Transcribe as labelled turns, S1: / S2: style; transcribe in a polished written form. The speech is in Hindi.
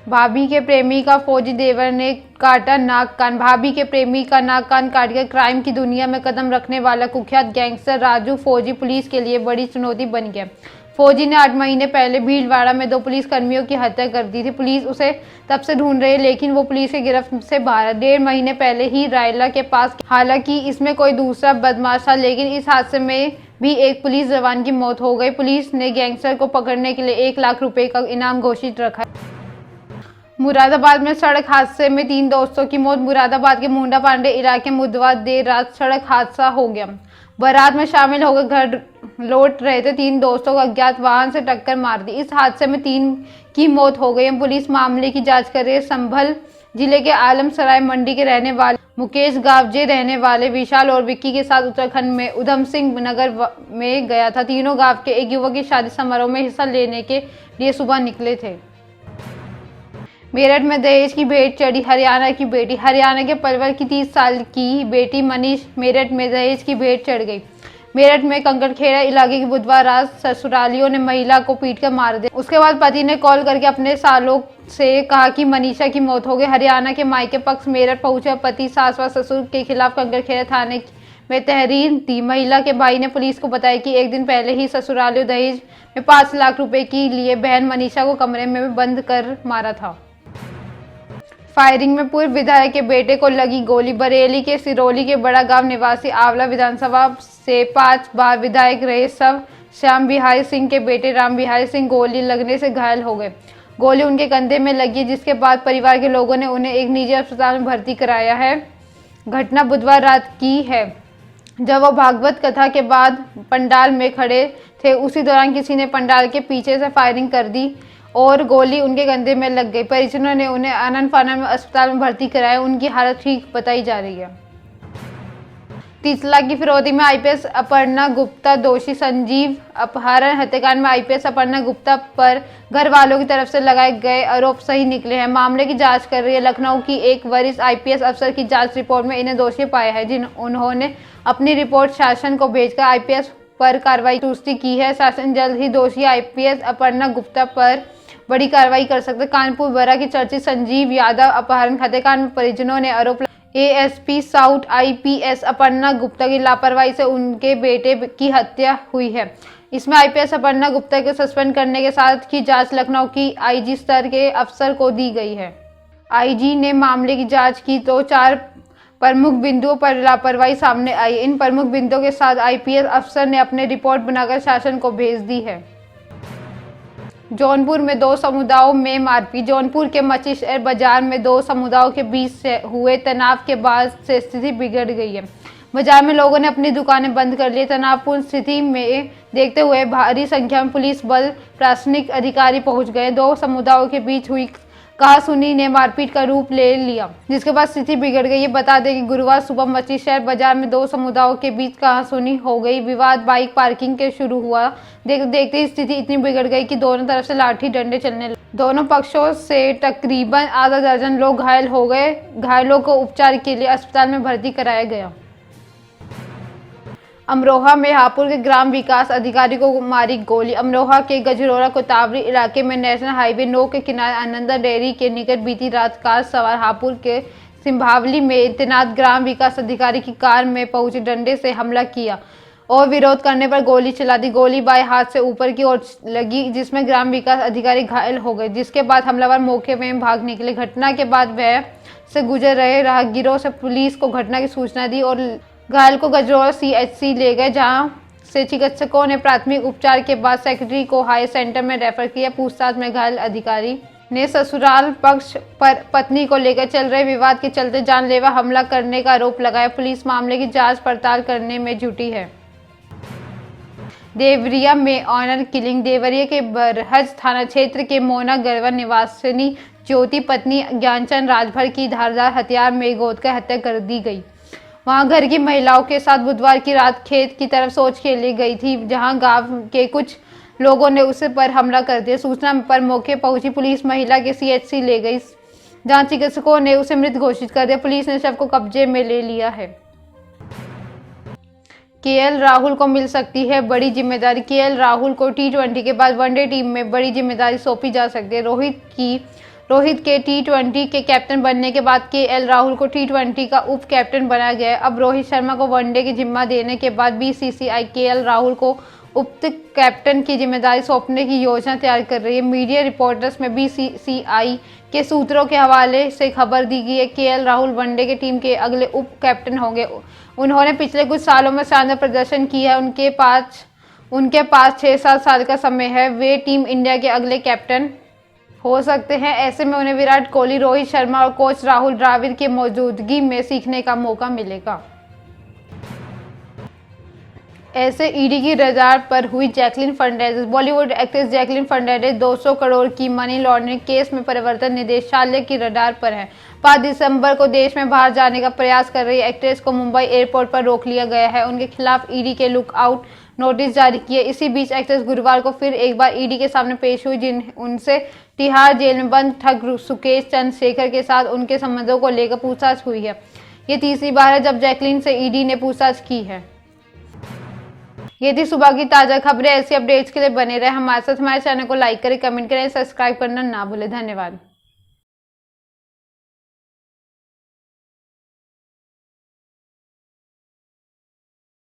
S1: भाभी के प्रेमी का फौजी देवर ने काटा नाक कान। भाभी के प्रेमी का नाक कान काटकर क्राइम की दुनिया में कदम रखने वाला कुख्यात गैंगस्टर राजू फौजी पुलिस के लिए बड़ी चुनौती बन गया। फौजी ने 8 महीने पहले भीलवाड़ा में 2 पुलिस कर्मियों की हत्या कर दी थी। पुलिस उसे तब से ढूंढ रही है, लेकिन वो पुलिस की गिरफ्त से बाहर है। 1.5 महीने पहले ही रायला के पास, हालांकि इसमें कोई दूसरा बदमाश था, लेकिन इस हादसे में भी एक पुलिस जवान की मौत हो गई। पुलिस ने गैंगस्टर को पकड़ने के लिए 1 लाख रुपए का इनाम घोषित रखा है। मुरादाबाद में सड़क हादसे में 3 दोस्तों की मौत। मुरादाबाद के मुंडा पांडे इलाके में बुधवार देर रात सड़क हादसा हो गया। बारात में शामिल होकर घर लौट रहे थे 3 दोस्तों को अज्ञात वाहन से टक्कर मार दी। इस हादसे में 3 की मौत हो गई। पुलिस मामले की जांच कर रही है। संभल जिले के आलमसराय मंडी के रहने वाले मुकेश गावजे रहने वाले विशाल और विक्की के साथ उत्तराखंड में उधम सिंह नगर में गया था। तीनों गांव के एक युवक की शादी समारोह में हिस्सा लेने के लिए सुबह निकले थे। मेरठ में दहेज की भेंट चढ़ी हरियाणा की बेटी। हरियाणा के पलवल की 30 साल की बेटी मनीष मेरठ में दहेज की भेंट चढ़ गई। मेरठ में कंकड़खेड़ा इलाके की बुधवार रात ससुरालियों ने महिला को पीटकर मार दिया। उसके बाद पति ने कॉल करके अपने सालों से कहा कि मनीषा की मौत हो गई। हरियाणा के मायके पक्ष मेरठ पहुंचा पति सास व ससुर के खिलाफ कंकड़खेड़ा थाने में तहरीर दी। महिला के भाई ने पुलिस को बताया कि 1 दिन पहले ही ससुरालियों दहेज में 5 लाख रुपए के लिए बहन मनीषा को कमरे में बंद कर मारा था। फायरिंग में पूर्व विधायक के बेटे को लगी गोली। बरेली के सिरोली के बड़ा गांव निवासी आंवला विधानसभा से 5 बार विधायक रहे सब श्याम बिहारी सिंह के बेटे राम बिहारी सिंह गोली लगने से घायल हो गए। गोली उनके कंधे में लगी, जिसके बाद परिवार के लोगों ने उन्हें एक निजी अस्पताल में भर्ती कराया है। घटना बुधवार रात की है, जब वो भागवत कथा के बाद पंडाल में खड़े थे। उसी दौरान किसी ने पंडाल के पीछे से फायरिंग कर दी और गोली उनके कंधे में लग गई। परिजनों ने उन्हें आनंद फानन में अस्पताल में भर्ती कराया। उनकी हालत ठीक बताई जा रही है। 30 लाख की फिरौती में आईपीएस अपर्णा गुप्ता दोषी। संजीव अपहरण हत्याकांड में आईपीएस अपर्णा गुप्ता पर घर वालों की तरफ से लगाए गए आरोप सही निकले हैं। मामले की जांच कर रही है लखनऊ की एक वरिष्ठ आईपीएस अफसर की जांच रिपोर्ट में इन्हें दोषी पाया है। उन्होंने अपनी रिपोर्ट शासन को भेजकर आईपीएस पर कार्रवाई पुष्टि की है। शासन जल्द ही दोषी आईपीएस अपर्णा गुप्ता पर बड़ी कार्रवाई कर सकते। कानपुर बरा के चर्चित संजीव यादव अपहरण हत्याकांड में परिजनों ने आरोप ASP south IPS Aparna Gupta की लापरवाही से उनके बेटे की हत्या हुई है। इसमें आईपीएस अपर्णा गुप्ता को सस्पेंड करने के साथ ही जांच लखनऊ की आईजी स्तर के अफसर को दी गई है। आईजी ने मामले की जांच की तो 4 प्रमुख बिंदुओं पर लापरवाही सामने आई। इन प्रमुख बिंदुओं के साथ आईपीएस अफसर ने अपनी रिपोर्ट बनाकर शासन को भेज दी है। जौनपुर में 2 समुदायों में मारपीट। जौनपुर के मछलीशहर बाजार में 2 समुदायों के बीच हुए तनाव के बाद से स्थिति बिगड़ गई है। बाजार में लोगों ने अपनी दुकानें बंद कर ली। तनावपूर्ण स्थिति में देखते हुए भारी संख्या में पुलिस बल प्रशासनिक अधिकारी पहुंच गए। 2 समुदायों के बीच हुई कहासुनी ने मारपीट का रूप ले लिया, जिसके बाद स्थिति बिगड़ गई। ये बता दें कि गुरुवार सुबह मछलीशहर बाजार में 2 समुदायों के बीच कहासुनी हो गई। विवाद बाइक पार्किंग के शुरू हुआ। देखते देखते स्थिति इतनी बिगड़ गई कि दोनों तरफ से लाठी डंडे चलने लगे। दोनों पक्षों से तकरीबन आधा दर्जन लोग घायल हो गए। घायलों को उपचार के लिए अस्पताल में भर्ती कराया गया। अमरोहा में हापुड़ के ग्राम विकास अधिकारी को मारी गोली। अमरोहा के गजरौरा कोतावरी इलाके में नेशनल हाईवे 9 के किनारे आनंदा डेयरी के निकट बीती रात कार सवार हापुड़ के सिंभावली में तैनात ग्राम विकास अधिकारी की कार में पहुंचे डंडे से हमला किया और विरोध करने पर गोली चला दी। गोली बाएं हाथ से ऊपर की ओर लगी, जिसमें ग्राम विकास अधिकारी घायल हो गए, जिसके बाद हमलावर मौके में भाग निकले। घटना के बाद वह से गुजर रहे राहगीरों से पुलिस को घटना की सूचना दी और घायल को गजरौरा सीएचसी ले गए, जहां से चिकित्सकों ने प्राथमिक उपचार के बाद सेक्रेटरी को हाई सेंटर में रेफर किया। पूछताछ में घायल अधिकारी ने ससुराल पक्ष पर पत्नी को लेकर चल रहे विवाद के चलते जानलेवा हमला करने का आरोप लगाया। पुलिस मामले की जांच पड़ताल करने में जुटी है। देवरिया में ऑनर किलिंग। देवरिया के बरहज थाना क्षेत्र के मोना गरवा निवासिनी ज्योति पत्नी ज्ञानचंद राजभर की धारदार हथियार में गोदकर हत्या कर दी गई। वहां घर की महिलाओं के साथ बुधवार की रात खेत की तरफ सोच खेलने गई थी, जहां गांव के कुछ लोगों ने उसे पर हमला कर दिया। सूचना पर मौके पहुंची पुलिस महिला के सीएचसी ले गई, जहां चिकित्सकों ने उसे मृत घोषित कर दिया। पुलिस ने शव को कब्जे में ले लिया है। केएल राहुल को मिल सकती है बड़ी जिम्मेदारी। केएल राहुल को T20 के बाद वनडे टीम में बड़ी जिम्मेदारी सौंपी जा सकती है। रोहित की रोहित के टी20 के कैप्टन बनने के बाद केएल राहुल को टी20 का उप कैप्टन बनाया गया है। अब रोहित शर्मा को वनडे की जिम्मा देने के बाद बीसीसीआई केएल राहुल को उप कैप्टन की जिम्मेदारी सौंपने की योजना तैयार कर रही है। मीडिया रिपोर्टर्स में बीसीसीआई के सूत्रों के हवाले से खबर दी गई है। केएल राहुल वनडे की टीम के अगले उप कैप्टन होंगे। उन्होंने पिछले कुछ सालों में शानदार प्रदर्शन किया है। उनके पास 6-7 साल का समय है। वे टीम इंडिया के अगले कैप्टन हो सकते हैं। ऐसे में उन्हें विराट कोहली, रोहित शर्मा और कोच राहुल द्रविड़ की मौजूदगी में सीखने का मौका मिलेगा। ऐसे ईडी की रडार पर हुई जैकलिन फर्नांडिस। बॉलीवुड एक्ट्रेस जैकलिन फर्नांडिस 200 करोड़ की मनी लॉन्ड्रिंग केस में प्रवर्तन निदेशालय की रडार पर है। 5 दिसंबर को देश में बाहर जाने का प्रयास कर रही एक्ट्रेस को मुंबई एयरपोर्ट पर रोक लिया गया है। उनके खिलाफ ईडी के लुकआउट नोटिस जारी किए। इसी बीच एक्ट्रेस गुरुवार को फिर एक बार ईडी के सामने पेश हुई, उनसे तिहाड़ जेल में बंद ठग सुकेश चंद्रशेखर के साथ उनके संबंधों को लेकर पूछताछ हुई है। ये तीसरी बार है जब जैकलिन से ईडी ने पूछताछ की है। ये थी सुबह की ताज़ा खबरें। ऐसी अपडेट्स के लिए बने रहे हमारे साथ। हमारे चैनल को लाइक करें, कमेंट करें, सब्सक्राइब करना ना भूलें। धन्यवाद।